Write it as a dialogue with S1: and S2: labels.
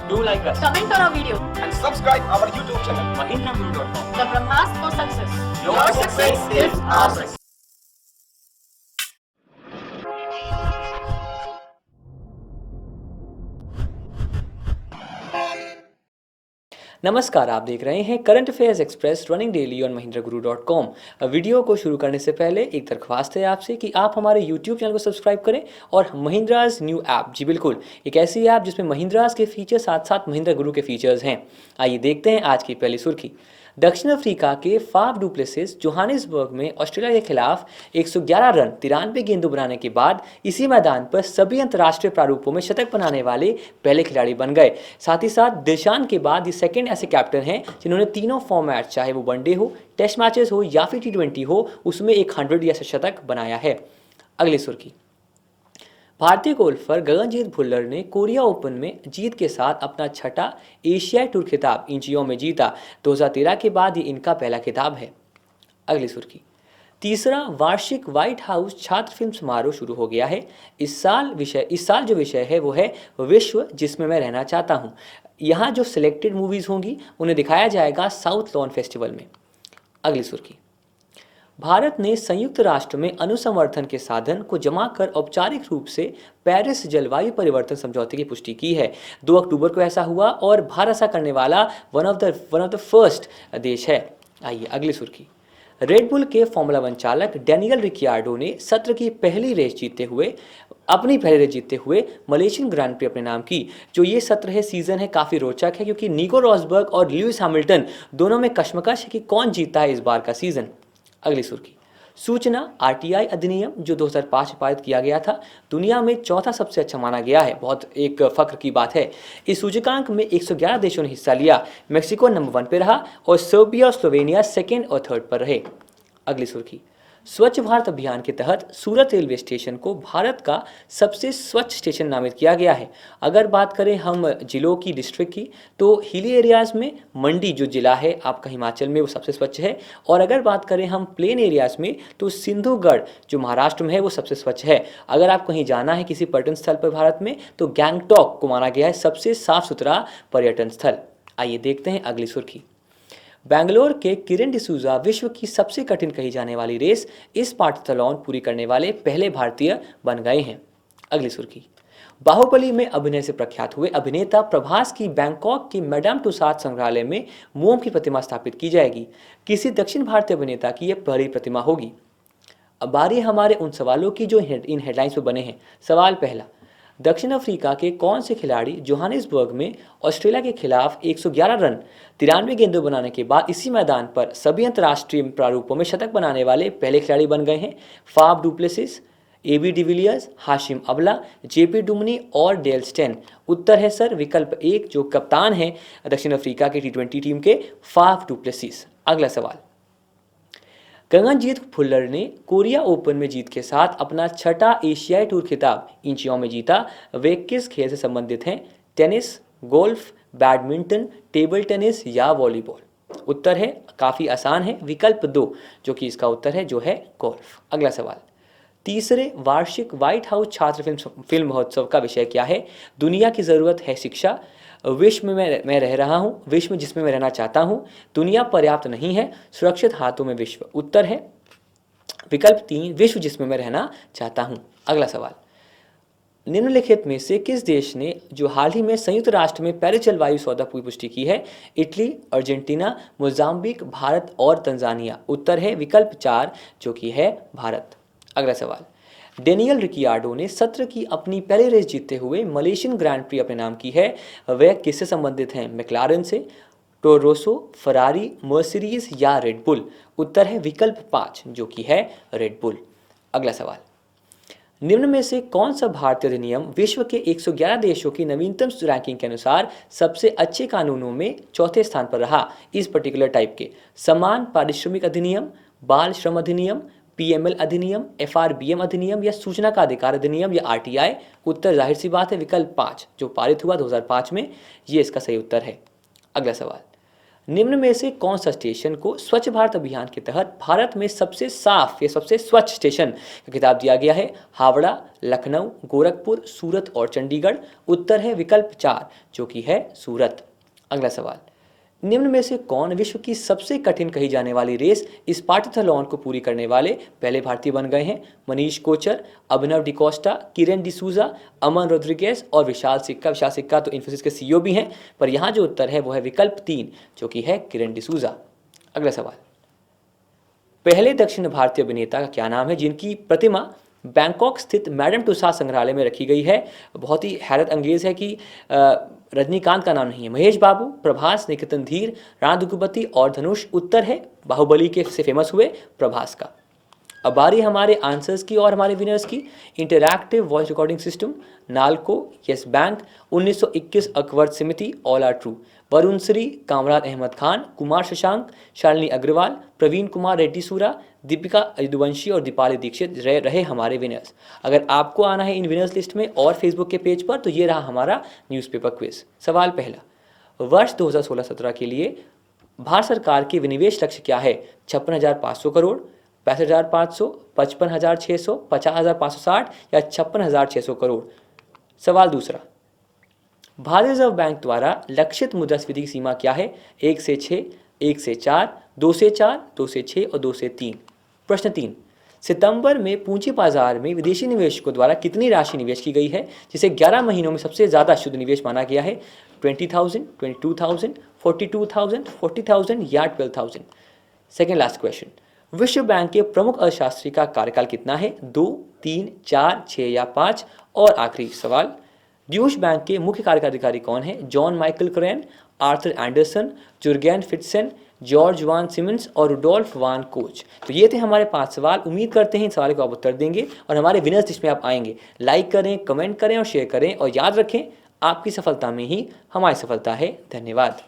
S1: Do like us.
S2: Comment on our video.
S1: And subscribe our YouTube channel, mahindraguru.com.
S2: The Brahmas for success.
S1: Your success is our success.
S3: नमस्कार, आप देख रहे हैं current affairs express running daily on mahindraguru.com। Video को शुरू करने से पहले एक दरख्वास्त है आपसे कि आप हमारे यूट्यूब चैनल को सब्सक्राइब करें और महिंद्राज न्यू ऐप, जी बिल्कुल, एक ऐसी ऐप जिसमें महिंद्राज के फीचर साथ साथ महिंद्रा गुरु के फीचर्स हैं। आइए देखते हैं आज की पहली सुर्खी। दक्षिण अफ्रीका के फाफ डू प्लेसिस जोहानिसबर्ग में ऑस्ट्रेलिया के खिलाफ 111 रन 93 गेंदों बनाने के बाद इसी मैदान पर सभी अंतर्राष्ट्रीय प्रारूपों में शतक बनाने वाले पहले खिलाड़ी बन गए। साथ ही साथ दिलशान के बाद ये सेकंड ऐसे कैप्टन हैं जिन्होंने तीनों फॉर्मेट, चाहे वो वनडे हो, टेस्ट मैचेस हो या फिर T20 हो, उसमें एक 100 या शतक बनाया है। अगली सुर्खी। भारतीय गोल्फर गगनजीत भुल्लर ने कोरिया ओपन में जीत के साथ अपना छठा एशियाई टूर खिताब इंचियों में जीता। 2013 के बाद ये इनका पहला खिताब है। अगली सुर्खी। तीसरा वार्षिक व्हाइट हाउस छात्र फिल्म समारोह शुरू हो गया है। इस साल जो विषय है वो है विश्व जिसमें मैं रहना चाहता हूँ। यहाँ जो सिलेक्टेड मूवीज़ होंगी उन्हें दिखाया जाएगा साउथ लॉन फेस्टिवल में। अगली सुर्खी। भारत ने संयुक्त राष्ट्र में अनुसमर्थन के साधन को जमा कर औपचारिक रूप से पेरिस जलवायु परिवर्तन समझौते की पुष्टि की है। 2 अक्टूबर को ऐसा हुआ और भारत ऐसा करने वाला वन ऑफ द फर्स्ट देश है। आइए अगली सुर्खी। रेड बुल के फॉर्मूला 1 चालक डैनियल रिकियार्डो ने सत्र की पहली रेस जीतते हुए मलेशियन ग्रैंड प्री अपने नाम की। जो ये सत्र है, सीजन है, काफ़ी रोचक है क्योंकि निको रॉसबर्ग और ल्यूइस हैमिल्टन दोनों में कशमकश है कि कौन जीतता है इस बार का सीजन। अगली सुर्खी। सूचना RTI अधिनियम जो 2005 में पारित किया गया था, दुनिया में चौथा सबसे अच्छा माना गया है। बहुत एक फख्र की बात है। इस सूचकांक में 111 देशों ने हिस्सा लिया। मेक्सिको नंबर 1 पे रहा और सर्बिया और स्लोवेनिया सेकेंड और थर्ड पर रहे। अगली सुर्खी। स्वच्छ भारत अभियान के तहत सूरत रेलवे स्टेशन को भारत का सबसे स्वच्छ स्टेशन नामित किया गया है। अगर बात करें हम जिलों की, डिस्ट्रिक्ट की, तो हिली एरियाज़ में मंडी जो जिला है आपका हिमाचल में, वो सबसे स्वच्छ है। और अगर बात करें हम प्लेन एरियाज़ में तो सिंधुगढ़ जो महाराष्ट्र में है वो सबसे स्वच्छ है। अगर आप कहीं जाना है किसी पर्यटन स्थल पर भारत में तो गैंगटॉक को माना गया है सबसे साफ सुथरा पर्यटन स्थल। आइए देखते हैं अगली सुर्खी। बेंगलोर के किरण डिसूजा विश्व की सबसे कठिन कही जाने वाली रेस इस पाठ्यथलॉन पूरी करने वाले पहले भारतीय बन गए हैं। अगली सुर्खी। बाहुबली में अभिनय से प्रख्यात हुए अभिनेता प्रभास की बैंकॉक की मैडम टुसाद संग्रहालय में मोम की प्रतिमा स्थापित की जाएगी। किसी दक्षिण भारतीय अभिनेता की यह पहली प्रतिमा होगी। अब बारी हमारे उन सवालों की जो इन हेडलाइंस में बने हैं। सवाल पहला। दक्षिण अफ्रीका के कौन से खिलाड़ी जोहानिसबर्ग में ऑस्ट्रेलिया के खिलाफ 111 रन 93 गेंदों बनाने के बाद इसी मैदान पर सभी अंतर्राष्ट्रीय प्रारूपों में शतक बनाने वाले पहले खिलाड़ी बन गए हैं? Faf du Plessis, AB de Villiers, Hashim Amla, JP डुमनी और डेल स्टेन। उत्तर है सर विकल्प 1 जो कप्तान हैं दक्षिण अफ्रीका की T20 टीम के, फाफ डू प्लेसिस। अगला सवाल। गगनजीत भुल्लर ने कोरिया ओपन में जीत के साथ अपना छठा एशियाई टूर खिताब इंचियों में जीता। वे किस खेल से संबंधित हैं? Tennis, golf, badminton, table tennis या वॉलीबॉल? उत्तर है काफ़ी आसान है, विकल्प 2 जो कि इसका उत्तर है जो है गोल्फ। अगला सवाल। तीसरे वार्षिक व्हाइट हाउस छात्र फिल्म महोत्सव का विषय क्या है? दुनिया की ज़रूरत है शिक्षा, विश्व में मैं रह रहा हूँ, विश्व जिसमें मैं रहना चाहता हूँ, दुनिया पर्याप्त नहीं है, सुरक्षित हाथों में विश्व। उत्तर है विकल्प 3 विश्व जिसमें मैं रहना चाहता हूँ। अगला सवाल। निम्नलिखित में से किस देश ने जो हाल ही में संयुक्त राष्ट्र में पेरिस जलवायु सौदा की पुष्टि की है? इटली, अर्जेंटीना, मोजाम्बिक, भारत और तंजानिया। उत्तर है विकल्प 4 जो कि है भारत। अगला सवाल। डैनियल रिकियार्डो ने सत्र की अपनी पहली रेस जीतते हुए मलेशियन ग्रैंड प्री अपने नाम की है। वह किससे संबंधित हैं? मैक्लारेन से, टोरोसो, फरारी, मर्सिडीज या रेड बुल? उत्तर है विकल्प 5 जो कि है रेड बुल। अगला सवाल। निम्न में से कौन सा भारतीय अधिनियम विश्व के 111 देशों की नवीनतम रैंकिंग के अनुसार सबसे अच्छे कानूनों में चौथे स्थान पर रहा इस पर्टिकुलर टाइप के? समान पारिश्रमिक अधिनियम, बाल श्रम अधिनियम, PML अधिनियम, FRBM अधिनियम या सूचना का अधिकार अधिनियम या RTI? उत्तर जाहिर सी बात है विकल्प 5 जो पारित हुआ 2005 में, ये इसका सही उत्तर है। अगला सवाल। निम्न में से कौन सा स्टेशन को स्वच्छ भारत अभियान के तहत भारत में सबसे साफ या सबसे स्वच्छ स्टेशन का खिताब दिया गया है? हावड़ा, लखनऊ, गोरखपुर, सूरत और चंडीगढ़। उत्तर है विकल्प 4 जो कि है सूरत। अगला सवाल, निम्न में से कौन विश्व की सबसे कठिन कही जाने वाली रेस स्पार्टाथलॉन को पूरी करने वाले पहले भारतीय बन गए हैं? मनीष कोचर, अभिनव डिकोस्टा, किरण डिसूजा, अमन रोड्रिगेज और विशाल सिक्का। विशाल सिक्का तो इन्फोसिस के सीईओ भी हैं, पर यहाँ जो उत्तर है वो है विकल्प 3 जो कि है किरण डिसूजा। अगला सवाल, पहले दक्षिण भारतीय अभिनेता का क्या नाम है जिनकी प्रतिमा बैंकॉक स्थित मैडम टुसाद संग्रहालय में रखी गई है? बहुत ही हैरत अंगेज है कि रजनीकांत का नाम नहीं है। महेश बाबू, प्रभास, निकेतन धीर, राणा दुग्गुबती और धनुष। उत्तर है बाहुबली के से फेमस हुए प्रभास का। अब बारी हमारे आंसर्स की और हमारे विनर्स की। Interactive voice recording system, Nalco, yes bank, 1921 Akbar समिति, all are true. Varun Shri, Kamraj Ahmed Khan, Kumar Shashank, Shalini Agarwal, Praveen Kumar Reddy Sura, Deepika Yaduvanshi और दीपाली दीक्षित रहे हमारे विनर्स। अगर आपको आना है इन विनर्स लिस्ट में और फेसबुक के पेज पर तो ये रहा हमारा न्यूज़पेपर क्विज। सवाल पहला, वर्ष 2016-17 के लिए भारत सरकार के विनिवेश लक्ष्य क्या है? 56,500 करोड़, 65,500, 55,600, 50,560 या 56,600 करोड़। सवाल दूसरा, भारतीय रिजर्व बैंक द्वारा लक्षित मुद्रास्फीति की सीमा क्या है? 1 से 6, 1 से 4, 2 से 4, 2 से 6 और 2 से 3। प्रश्न 3, सितंबर में पूंजी बाजार में विदेशी निवेशकों द्वारा कितनी राशि निवेश की गई है जिसे 11 महीनों में सबसे ज़्यादा शुद्ध निवेश माना गया है? 20,000, 22,000, 42,000, 40,000 या 12,000। सेकेंड लास्ट क्वेश्चन, विश्व बैंक के प्रमुख अर्थशास्त्री का कार्यकाल कितना है? 2, 3, 4, 6 या 5। और आखिरी सवाल, ड्यूश बैंक के मुख्य कार्यकारी अधिकारी कौन है? John Michael Crane, Arthur Andersen, Jurgen Fitson, George Van Simmons और रुडोल्फ वान कोच। तो ये थे हमारे 5 सवाल। उम्मीद करते हैं इन सवालों को आप उत्तर देंगे और हमारे विनर्स लिस्ट में आप आएंगे। लाइक करें, कमेंट करें और शेयर करें और याद रखें आपकी सफलता में ही हमारी सफलता है। धन्यवाद।